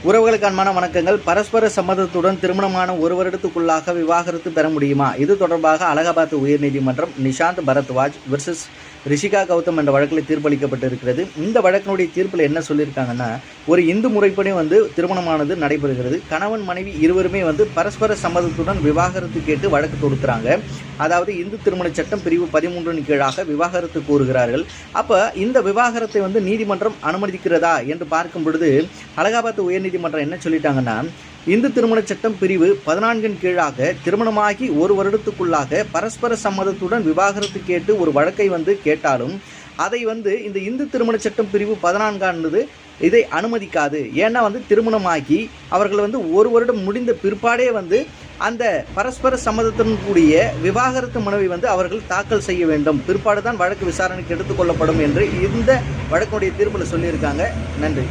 உறவுகளுக்கு அன்பான வணக்கங்கள். பரஸ்பர சம்மதத்துடன் திருமணமான ஒரு வருடத்துக்குள்ளாக விவாகரத்து பெற முடியுமா? இது தொடர்பாக அலகாபாத் உயர்நீதிமன்றம் நிஷாந்த் பரத்வாஜ் வெர்சஸ் ரிஷிகா கௌதம் என்ற வழக்கில் தீர்ப்பளிக்கப்பட்டு இருக்கிறது. இந்த வழக்கினுடைய தீர்ப்பில் என்ன சொல்லியிருக்காங்கன்னா, ஒரு இந்து முறைப்படி திருமணமானது நடைபெறுகிறது. கணவன் மனைவி இருவருமே பரஸ்பர சம்மதத்துடன் விவாகரத்து கேட்டு வழக்கு தொடுக்கிறாங்க. அதாவது இந்து திருமண சட்டம் பிரிவு 13 கீழாக விவாகரத்து கோருகிறார்கள். அப்போ இந்த விவாகரத்தை நீதிமன்றம் அனுமதிக்கிறதா என்று பார்க்கும் பொழுது அலகாபாத் உயர்நீதிமன்றம் என்ன சொல்லிட்டாங்கன்னா, இந்து திருமண சட்டம் பிரிவு 14 கீழாக திருமணமாகி ஒரு வருடத்துக்குள்ளாக பரஸ்பர சம்மதத்துடன் விவாகரத்து கேட்டு ஒரு வழக்கை கேட்டாலும் அதை இந்த இந்து திருமண சட்டம் பிரிவு 14 இதை அனுமதிக்காது. ஏன்னா திருமணமாகி அவர்கள் ஒரு வருடம் முடிந்த பிற்பாடே அந்த பரஸ்பர சம்மதத்துடன் கூடிய விவாகரத்து மனுவை அவர்கள் தாக்கல் செய்ய வேண்டும். பிற்பாடு தான் வழக்கு விசாரணைக்கு எடுத்துக்கொள்ளப்படும் என்று இந்த வழக்குடைய தீர்ப்பில் சொல்லியிருக்காங்க. நன்றி.